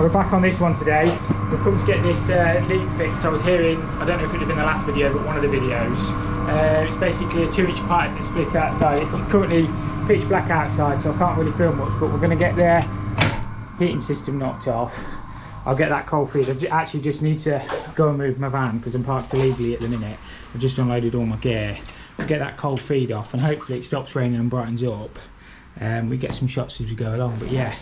we're back on this one today. We've come to get this leak fixed. I was hearing, I don't know if it would have been the last video, but one of the videos. It's basically a 2-inch pipe that's split outside. It's currently pitch black outside, so I can't really film much, but we're going to get their heating system knocked off. I'll get that cold feed. I actually just need to go and move my van because I'm parked illegally at the minute. I've just unloaded all my gear. We'll get that cold feed off and hopefully it stops raining and brightens up. We get some shots as we go along, but yeah,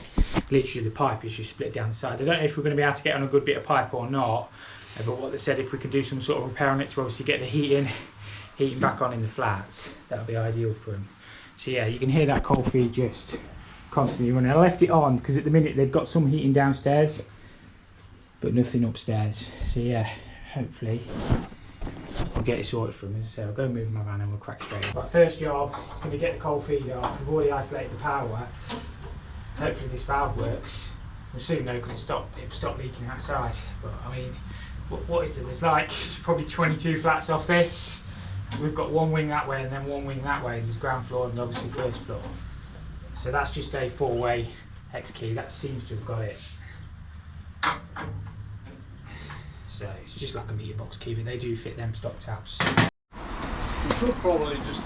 literally the pipe is just split down the side. I don't know if we're going to be able to get on a good bit of pipe or not, but what they said, if we could do some sort of repair on it to obviously get the heating back on in the flats, that would be ideal for them. So yeah, you can hear that cold feed just constantly running. I left it on because at the minute they've got some heating downstairs but nothing upstairs, so yeah, hopefully we'll get it sorted for them. As I say, I'll go move my van and we'll crack straight in. But first job is going to get the cold feed off. We've already isolated the power. Hopefully this valve works. We'll soon know because it'll stop leaking outside. But I mean, what is it? There's like probably 22 flats off this. We've got one wing that way and then one wing that way. There's ground floor and obviously first floor. So that's just a 4-way hex key. That seems to have got it. So it's just like a meter box key, but they do fit them stock taps. You should probably just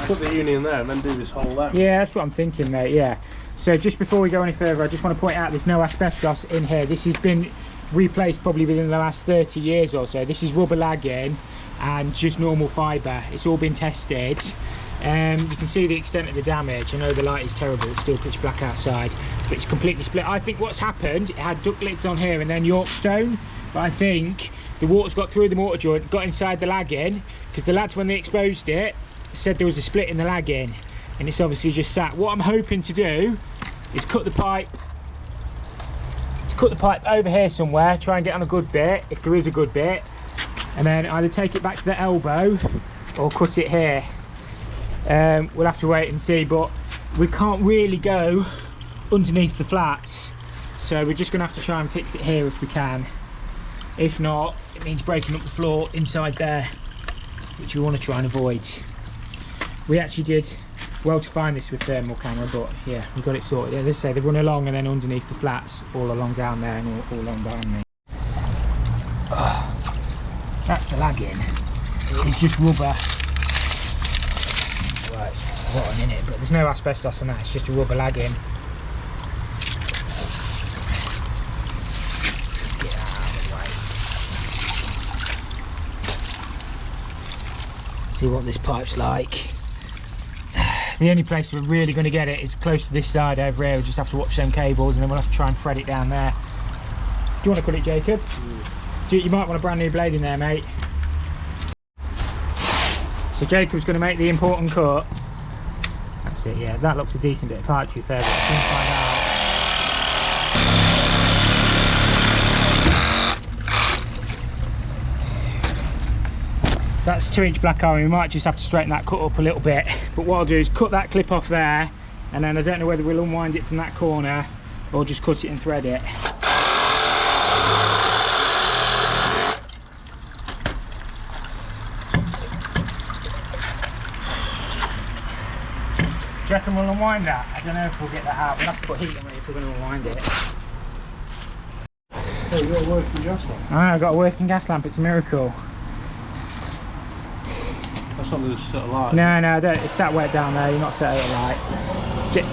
put the uni in there and then do this whole length. Yeah, that's what I'm thinking, mate. Yeah. So just before we go any further, I just want to point out there's no asbestos in here. This has been replaced probably within the last 30 years or so. This is rubber lagging and just normal fibre. It's all been tested. You can see the extent of the damage. I know the light is terrible, it's still pitch black outside, but it's completely split. I think what's happened, it had duct lids on here and then York stone, but I think the water's got through the mortar joint, got inside the lagging, because the lads, when they exposed it, said there was a split in the lagging, and it's obviously just sat. What I'm hoping to do is cut the pipe over here somewhere, try and get on a good bit, if there is a good bit, and then either take it back to the elbow or cut it here. We'll have to wait and see, but we can't really go underneath the flats, so we're just going to have to try and fix it here if we can. If not, it means breaking up the floor inside there, which we want to try and avoid. We actually did well to find this with thermal camera, but yeah, we've got it sorted. Yeah, let's say they run along and then underneath the flats, all along down there and all along behind me. Oh, that's the lagging. It's just rubber. Well, it's rotten in it, but there's no asbestos on that. It's just a rubber lagging. Get that out of the way. See what this pipe's like. The only place we're really going to get it is close to this side over here. We'll just have to watch them cables and then we'll have to try and thread it down there. Do you want to cut it, Jacob? You might want a brand new blade in there, mate. So Jacob's going to make the important cut. That's it, yeah, that looks a decent bit of pipe to be fair, but we'll soon find out. That's 2-inch black iron. We might just have to straighten that cut up a little bit, but what I'll do is cut that clip off there, and then I don't know whether we'll unwind it from that corner or just cut it and thread it. Do you reckon we'll unwind that? I don't know if we'll get that out. We'll have to put heat on it if we're going to unwind it. Oh, you've got a working gas lamp? I've got a working gas lamp, it's a miracle. That's not going to set a light. No, I don't. It's sat wet down there, you're not set at a light.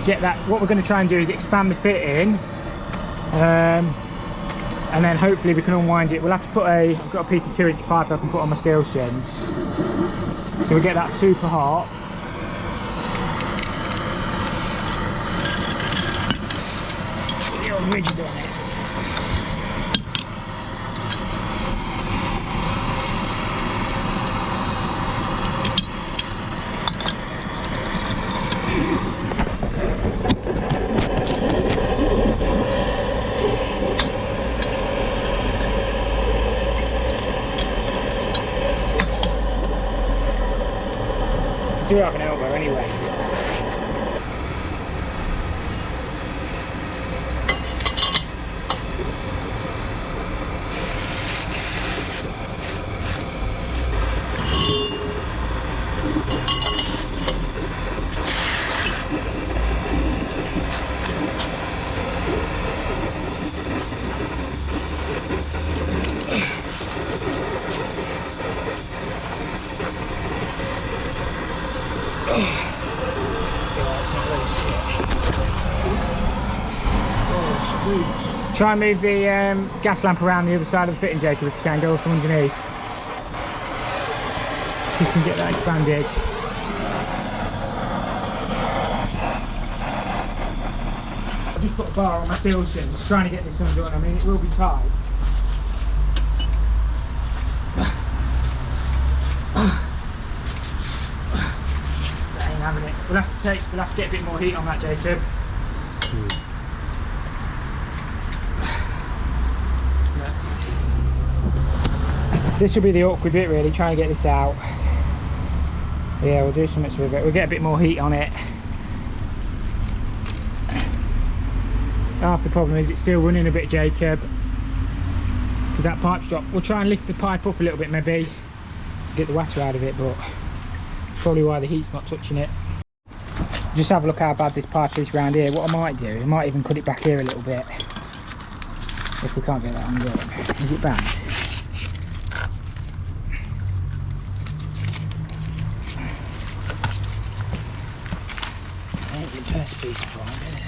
Get that. What we're going to try and do is expand the fitting. And then hopefully we can unwind it. We'll have to put I've got a piece of 2-inch pipe I can put on my steel shins. So we get that super hot. Real rigid on it. Do have an elbow anyway. Try and move the gas lamp around the other side of the fitting, Jacob, if you can, go from underneath. See if you can get that expanded. I just put a bar on my steel shin, just trying to get this undone. I mean, it will be tight. That ain't having it. We'll have to get a bit more heat on that, Jacob. This will be the awkward bit, really, trying to get this out. Yeah, we'll do something with it. We'll get a bit more heat on it. Half the problem is it's still running a bit, Jacob, because that pipe's dropped. We'll try and lift the pipe up a little bit, maybe get the water out of it, but it's probably why the heat's not touching it. Just have a look how bad this pipe is around here. What I might do, I might even cut it back here a little bit if we can't get that undone. Is it bad? The best piece of pipe, is it?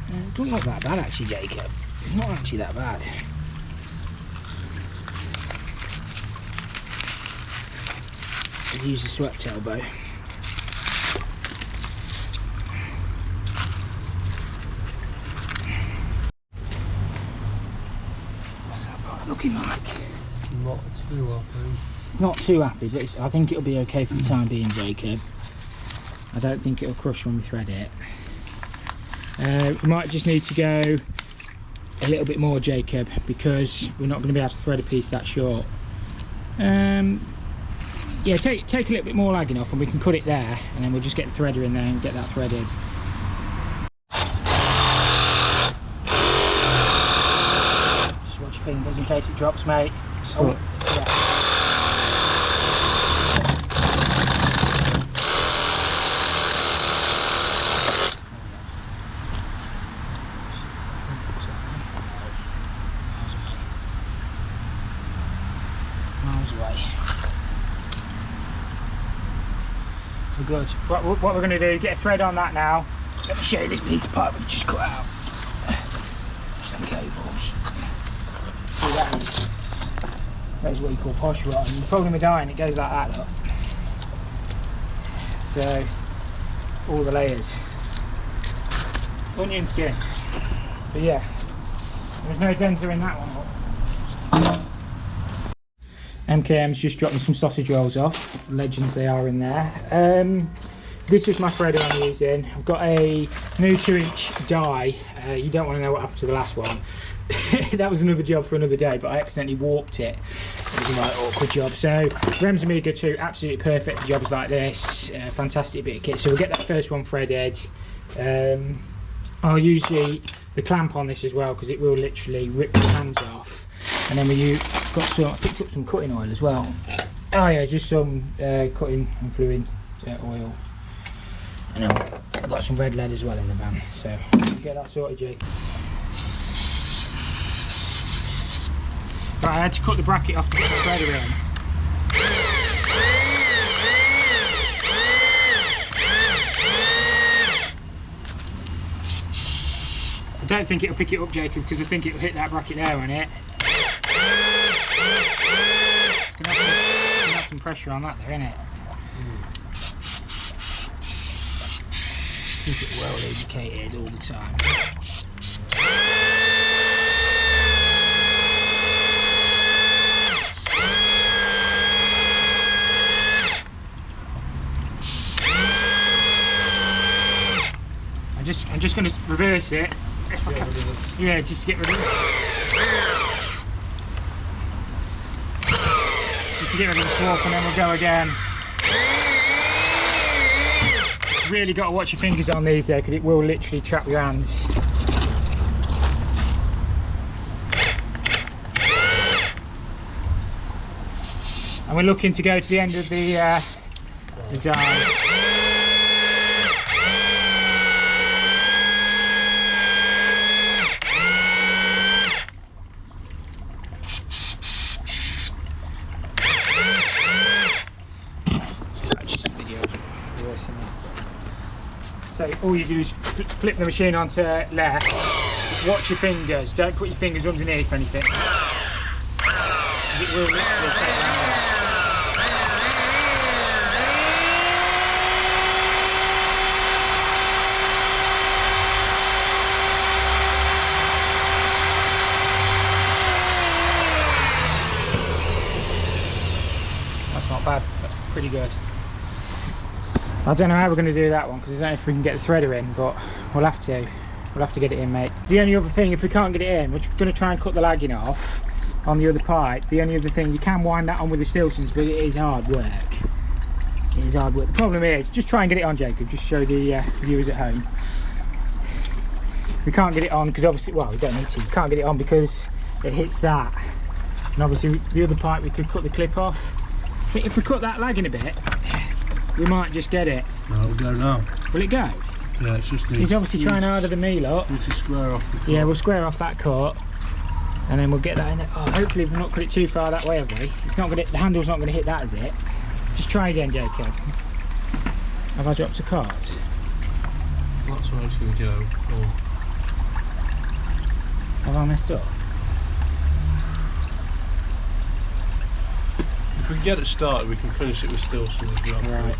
It doesn't look that bad actually, Jacob. It's not actually that bad. I'll use the swept elbow. What's that part looking like? Not too happy. It's not too happy, but I think it'll be okay for the time being, Jacob. I don't think it'll crush when we thread it. We might just need to go a little bit more, Jacob, because we're not going to be able to thread a piece that short. Yeah, take a little bit more lagging off and we can cut it there, and then we'll just get the threader in there and get that threaded. Just watch your fingers in case it drops, mate. Oh, yeah. For good. What we're going to do, get a thread on that now. Let me show you this piece of pipe we've just cut out. Some cables. See, that is what you call posh rod. And the problem with iron, it goes like that, look. So, all the layers. Onion skin. But yeah, there's no denter in that one, look. MKM's just dropping some sausage rolls off, legends they are in there. This is my threader I'm using. I've got a new 2-inch die. You don't want to know what happened to the last one. That was another job for another day, but I accidentally warped it. It was a right awkward job. So Rems Amiga 2, absolutely perfect for jobs like this. Fantastic bit of kit. So we'll get that first one threaded. I'll use the clamp on this as well, because it will literally rip your hands off. And then I picked up some cutting oil as well. Oh yeah, just some cutting and fluid oil. And I've got some red lead as well in the van, so we'll get that sorted, Jake. Right, I had to cut the bracket off to get the threader in. I don't think it'll pick it up, Jacob, because I think it'll hit that bracket there, won't it? It's going to have some pressure on that there, isn't it? Keep it well lubricated all the time. I'm just going to reverse it. Yeah, just to get rid of it. Just to get rid of the swap, and then we'll go again. Really got to watch your fingers on these there, because it will literally trap your hands. And we're looking to go to the end of the die. So all you do is flip the machine onto left, Watch your fingers, don't put your fingers underneath anything. It will literally take longer. That's not bad, that's pretty good. I don't know how we're going to do that one because I don't know if we can get the threader in, but we'll have to. We'll have to get it in, mate. The only other thing, if we can't get it in, we're going to try and cut the lagging off on the other pipe. The only other thing, you can wind that on with the Stilsons, but it is hard work. It is hard work. The problem is, just try and get it on, Jacob. Just show the viewers at home. We can't get it on because obviously, well, we don't need to. We can't get it on because it hits that. And obviously, the other pipe, we could cut the clip off. But if we cut that lagging a bit, we might just get it. No, it'll go now. Will it go? Yeah, it's just he's obviously trying harder than me, look. Need to square off the cut. Yeah, we'll square off that cut and then we'll get that in there. Oh, hopefully we've not cut it too far that way, have we? It's not gonna, the handle's not going to hit that, is it? Just try again, Jacob. Have I dropped a cut? That's where it's going to go. Oh. Have I messed up? If we can get it started, we can finish it with Stilsons. Right.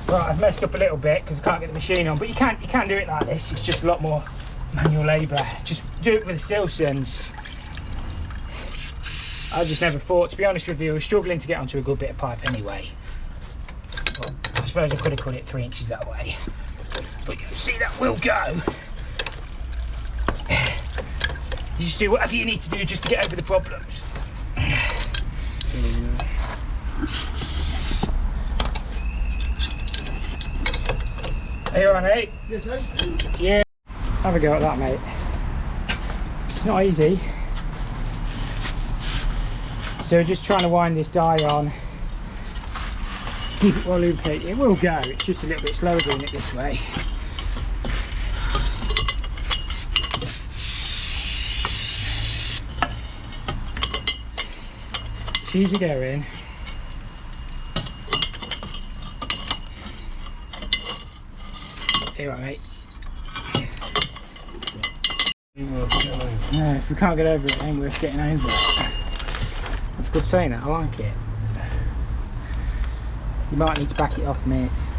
Right, I've messed up a little bit because I can't get the machine on, but you can do it like this. It's just a lot more manual labour. Just do it with the Stilsons. I just never thought, to be honest with you, I was struggling to get onto a good bit of pipe anyway. But I suppose I could have cut it 3 inches that way. But you see, that will go. You just do whatever you need to do just to get over the problems. Are you alright, mate? Yes, mate. Yeah. Have a go at that, mate. It's not easy. So we're just trying to wind this die on. Keep it well lubricated. It will go, it's just a little bit slower doing it this way. It's easy going. Here, right, mate. No, if we can't get over it, it ain't worth getting over it. That's good saying that, I like it. You might need to back it off, mates.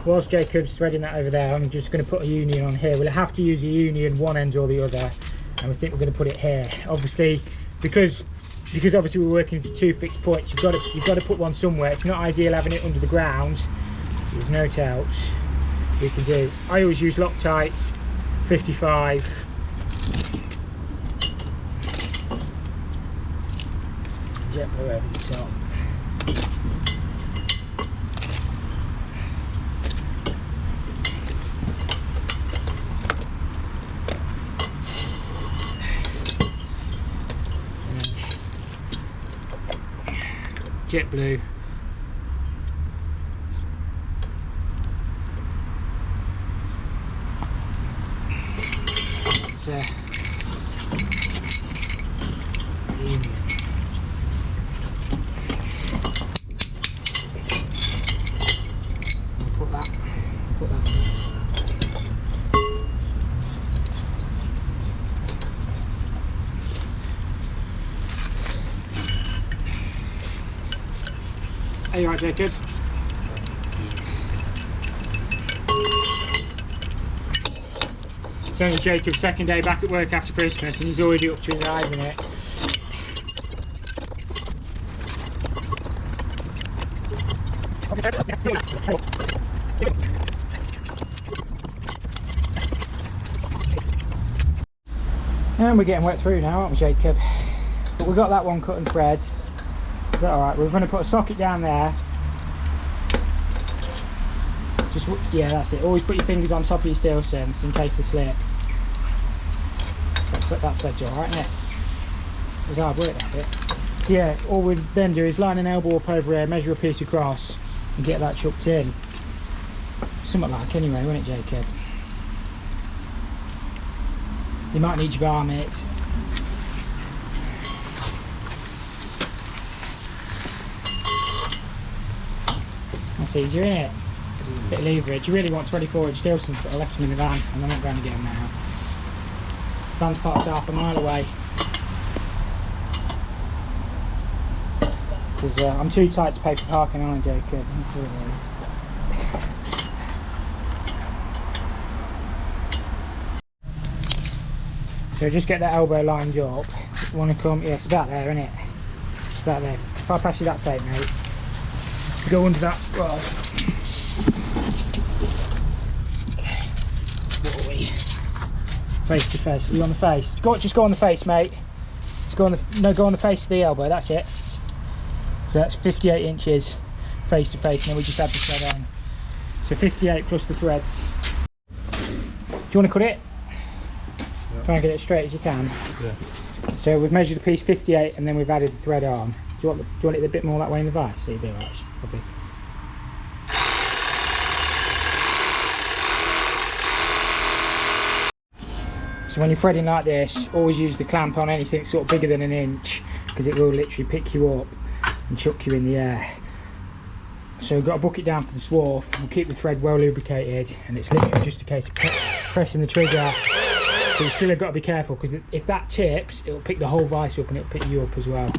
Whilst Jacob's threading that over there, I'm just going to put a union on here. We'll have to use a union one end or the other, and we think we're going to put it here. Obviously, because obviously we're working for 2 fixed points, you've got to put one somewhere. It's not ideal having it under the ground. There's no else we can do. I always use Loctite 55. Jet blue over the top. Jet blue. It's put that. Are you right, Jacob? It's only Jacob's second day back at work after Christmas and he's already up to his eyes in it. And we're getting wet through now, aren't we, Jacob? But we've got that one cut and thread. Is that alright? We're going to put a socket down there. Just, yeah, that's it. Always put your fingers on top of your Stilsons in case they slip. That's alright, isn't it? It was hard work, that bit. Yeah, all we then do is line an elbow up over here, measure a piece across, and get that chucked in. Something like anyway, won't it, Jacob? You might need your bar, mates. That's easier, isn't it? Bit of leverage. You really want 24-inch Dilsons, but I left them in the van and I'm not going to get them now. Van's parked half a mile away. Because I'm too tight to pay for parking, aren't I, Jacob? That's what it is. So just get that elbow lined up. You want to come, yeah, it's about there, isn't it? It's about there. If I pass you that tape, mate, go under that rod. What are we? Face to face. Are you on the face? Just go on the face, mate. Just go on the, no, go on the face of the elbow. That's it. So that's 58 inches face to face, and then we just add the thread on. So 58 plus the threads. Do you want to cut it? Try and get it as straight as you can. Yeah. So we've measured the piece 58 and then we've added the thread on. Do you want it a bit more that way in the vise? So you do, actually, probably. So when you're threading like this, always use the clamp on anything sort of bigger than an inch, because it will literally pick you up and chuck you in the air. So we've got to book it down for the swarf. We'll keep the thread well lubricated, and it's literally just a case of pressing the trigger. But you still have got to be careful, because if that tips, it'll pick the whole vise up and it'll pick you up as well.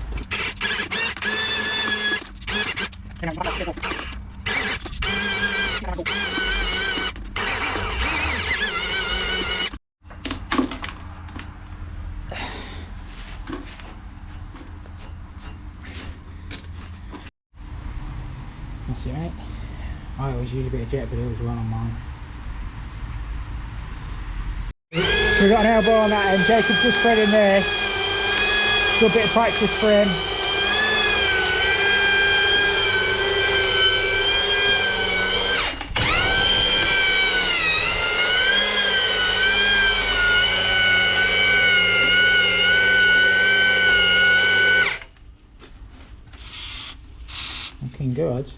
That's it, mate. I always use a bit of jet blue as well on mine. So we've got an elbow on that end. Jacob's just threading this. Good bit of practice for him. Looking good.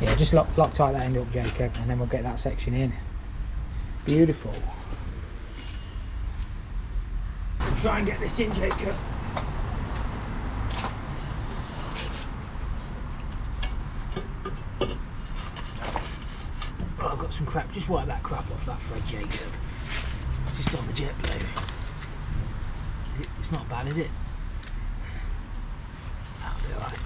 Yeah, just lock tight that end up, Jacob, and then we'll get that section in. Beautiful. Try and get this in, Jacob. Oh, I've got some crap. Just wipe that crap off that thread, Jacob. Just on the jet blue. It's not bad, is it? That'll be alright.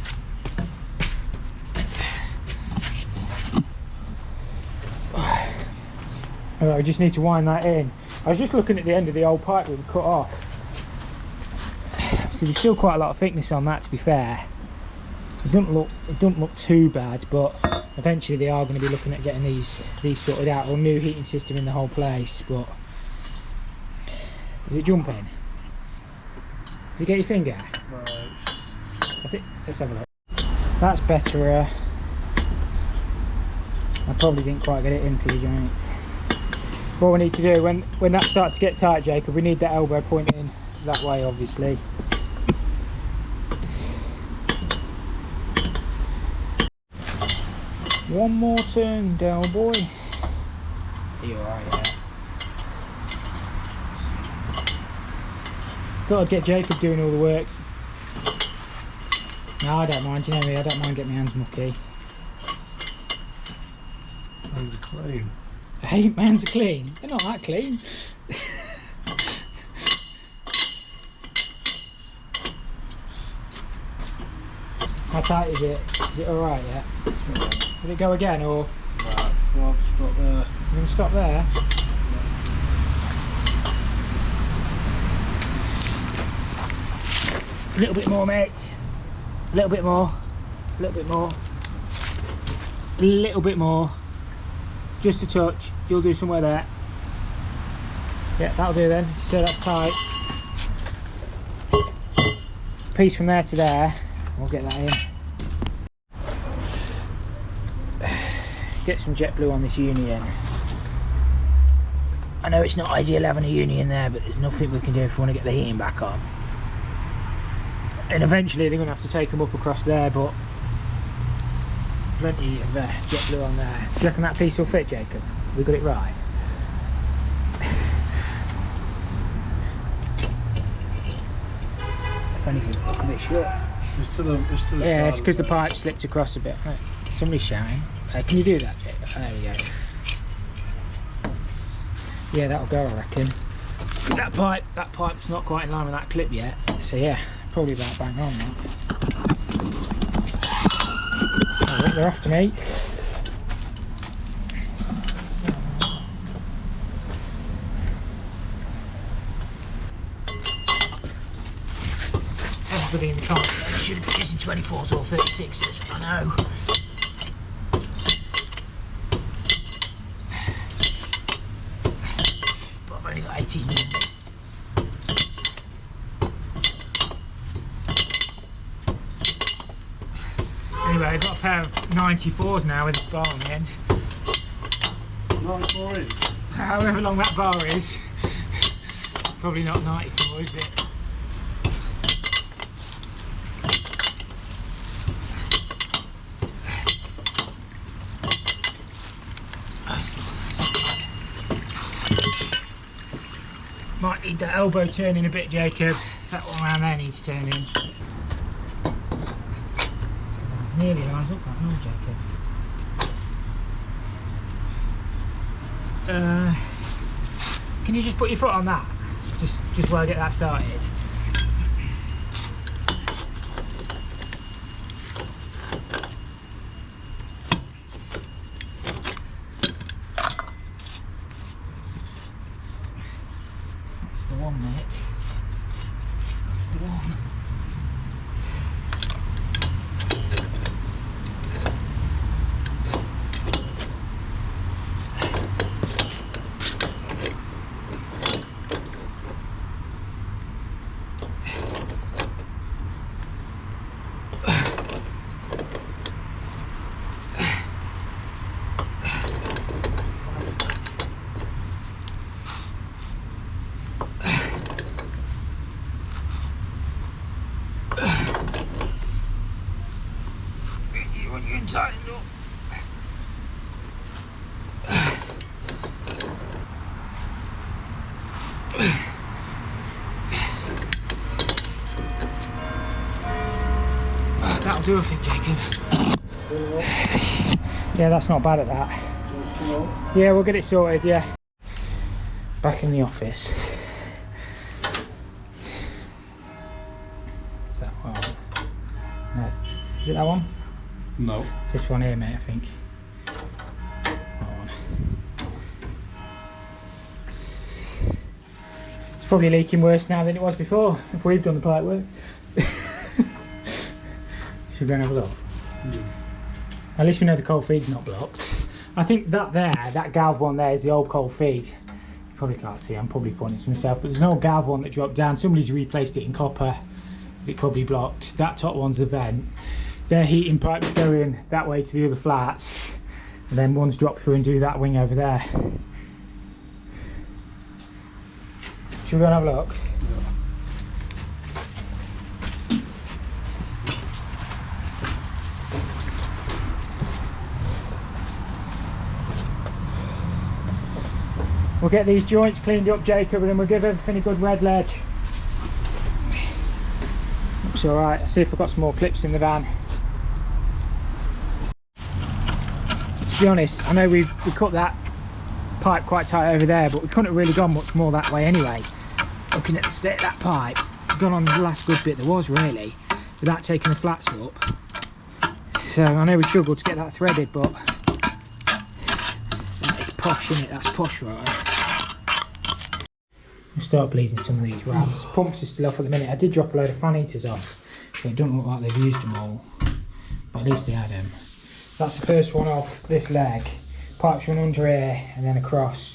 I just need to wind that in. I was just looking at the end of the old pipe we cut off. So there's still quite a lot of thickness on that, to be fair. It doesn't look too bad, but eventually they are going to be looking at getting these sorted out, or new heating system in the whole place. But is it jumping? Does it get your finger? Right. I think, let's have a look. That's better. I probably didn't quite get it in for you, joints. What we need to do when that starts to get tight, Jacob, we need that elbow pointing that way, obviously. One more turn, Del boy. Are you alright? Yeah. Thought I'd get Jacob doing all the work. No, I don't mind. You know me, I don't mind getting my hands mucky. Hands are clean. Hey, my hands are clean. They're not that clean. How tight is it? Is it alright yet? Will it go again, or? Right, well, stop there. You going to stop there? A little bit more, mate. A little bit more. A little bit more. A little bit more. Just a touch. You'll do somewhere there. Yeah, that'll do then. So that's tight. Piece from there to there. We'll get that in. Get some jet blue on this union. I know it's not ideal having a union there, but there's nothing we can do if we want to get the heating back on. And eventually they're going to have to take them up across there, but plenty of jet blue on there. Do you reckon that piece will fit, Jacob? We got it right? If anything, look a bit short. It's to the yeah, it's because the pipe slipped across a bit. Right. Somebody's shouting. Can you do that, Jake? There we go. Yeah, that'll go, I reckon. That pipe's not quite in line with that clip yet. So yeah, probably about bang on that. Oh, look, they're after me. Everybody in the comments saying I should be using 24s or 36s. I know. But I've only got 18 units. Anyway, I've got a pair of 94s now with a bar on the end. 94 inch? However long that bar is. Probably not 94, is it? Might need that elbow turning a bit, Jacob. That one around there needs turning. Nearly lines up that, no, Jacob. Can you just put your foot on that? Just while I get that started. That's the one, mate. That's the one. Tighten up. That'll do, I think, Jacob. Yeah, that's not bad at that. Yeah, we'll get it sorted, yeah. Back in the office. Is that one? No. Is it that one? No. It's this one here, mate, I think. That one. It's probably leaking worse now than it was before, if we've done the pipe work. Should we go and have a look? At least we know the cold feed's not blocked. I think that galv one there is the old cold feed. You probably can't see, I'm probably pointing to myself, but there's an old galv one that dropped down. Somebody's replaced it in copper. It probably blocked. That top one's a vent. Their heating pipes going that way to the other flats, and then one's dropped through and do that wing over there. Should we go and have a look? We'll get these joints cleaned up, Jacob, and then we'll give everything a good red lead. Looks alright. I'll see if I've got some more clips in the van. To be honest, I know we cut that pipe quite tight over there, but we couldn't have really gone much more that way anyway. Looking at the state of that pipe, we've gone on the last good bit there was really, without taking the flats up. So I know we struggled to get that threaded, but that is posh, isn't it? That's posh, right? We'll start bleeding some of these rats. Pumps are still off at the minute. I did drop a load of fan heaters off, so it doesn't look like they've used them all, but at least they had them. That's the first one off this leg. Pipes run under here and then across.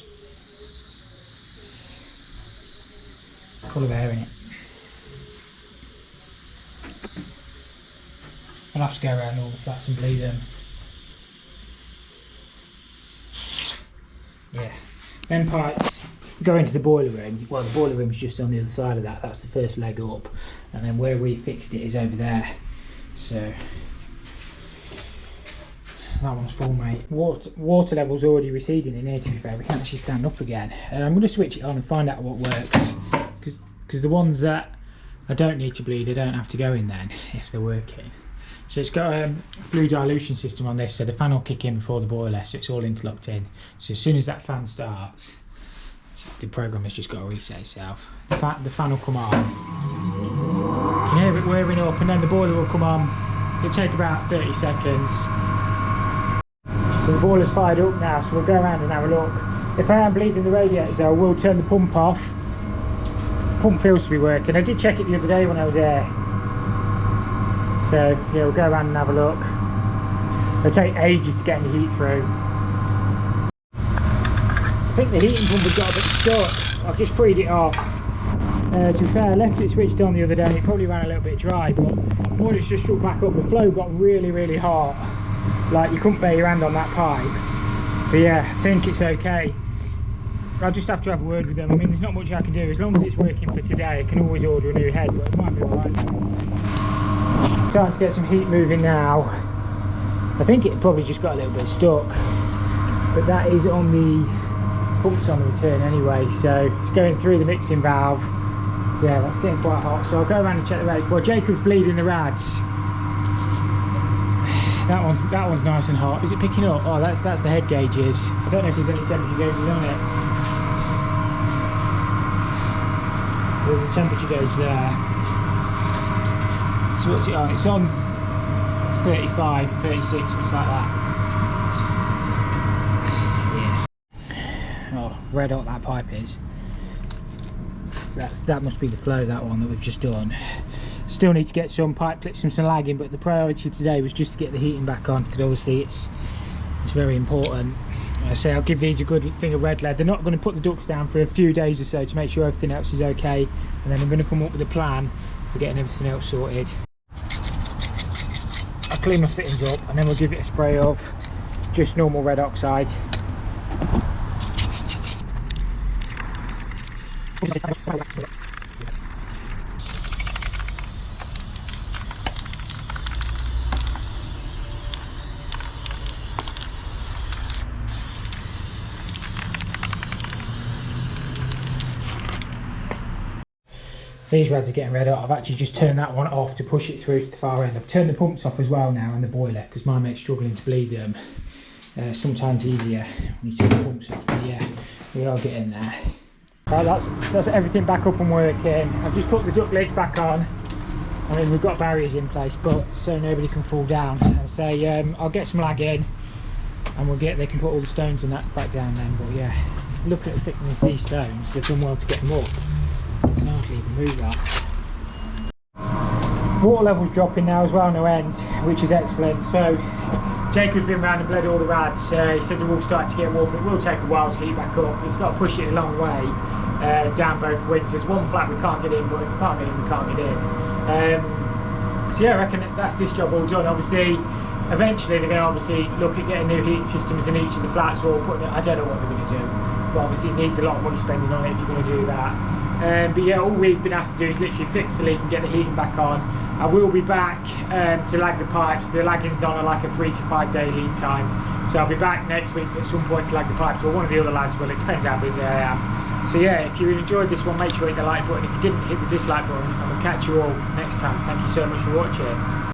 Full of air in it. I'll have to go around all the flats and bleed them. Yeah. Then pipes go into the boiler room. Well, the boiler room's just on the other side of that. That's the first leg up. And then where we fixed it is over there. So that one's full, mate. Water level's already receding in here, to be fair. We can't actually stand up again. I'm going to switch it on and find out what works. Because the ones that I don't need to bleed, I don't have to go in then if they're working. So it's got a fluid dilution system on this, so the fan will kick in before the boiler, so it's all interlocked in. So as soon as that fan starts, the program has just got to reset itself. The fan will come on. You can hear it whirring up, and then the boiler will come on. It'll take about 30 seconds. So the boiler's fired up now, so we'll go around and have a look. If I am bleeding the radiators though, I will turn the pump off. The pump feels to be working. I did check it the other day when I was there. So yeah, we'll go around and have a look. It'll take ages to get any heat through. I think the heating pump has got a bit stuck. I've just freed it off. To be fair, I left it switched on the other day. It probably ran a little bit dry, but when it's just shut back up, the flow got really hot. Like you couldn't bear your hand on that pipe. But yeah, I think it's okay. I'll just have to have a word with them. I mean, there's not much I can do. As long as it's working for today, I can always order a new head, but it might be alright. Starting to get some heat moving now. I think it probably just got a little bit stuck, but that is on the pumps on the return anyway, so it's going through the mixing valve. Yeah, that's getting quite hot, so I'll go around and check the rads. Well, Jacob's bleeding the rads. That one's nice and hot. Is it picking up? Oh, that's the head gauges. I don't know if there's any temperature gauges on it. There's a temperature gauge there. So what's it on? It's on 35, 36, something like that. Yeah. Oh, red hot that pipe is. That must be the flow, that one that we've just done. Still need to get some pipe clips and some lagging, but the priority today was just to get the heating back on, because obviously it's very important. I say I'll give these a good thing of red lead. They're not going to put the ducts down for a few days or so to make sure everything else is okay, and then I'm going to come up with a plan for getting everything else sorted. I'll clean my fittings up and then we'll give it a spray of just normal red oxide. These rads are getting red hot. I've actually just turned that one off to push it through to the far end. I've turned the pumps off as well now and the boiler, because my mate's struggling to bleed them. Sometimes easier when you turn the pumps off, but yeah, we're all getting there. Right, that's everything back up and working. I've just put the duct lids back on. I mean, we've got barriers in place, but so nobody can fall down. And say I'll get some lag in, and they can put all the stones and that back down then. But yeah, look at the thickness of these stones. They've done well to get them up. I can hardly even move that. Water level's dropping now as well, no end, which is excellent. So Jacob's been around and bled all the rads. He said they're all starting to get warm. It will take a while to heat back up. It's got to push it a long way down both wings. There's one flat we can't get in, but if we can't get in, we can't get in. So yeah, I reckon that's this job all done. Obviously, eventually they're going to obviously look at getting new heating systems in each of the flats, or putting it, I don't know what they're going to do, but obviously it needs a lot of money spending on it if you're going to do that. But yeah, all we've been asked to do is literally fix the leak and get the heating back on. I will be back to lag the pipes. The lagging's on like a 3 to 5 day lead time, so I'll be back next week at some point to lag the pipes, or one of the other lads will. It depends how busy I am. So yeah, if you enjoyed this one, make sure you hit the like button. If you didn't, hit the dislike button, and we'll catch you all next time. Thank you so much for watching.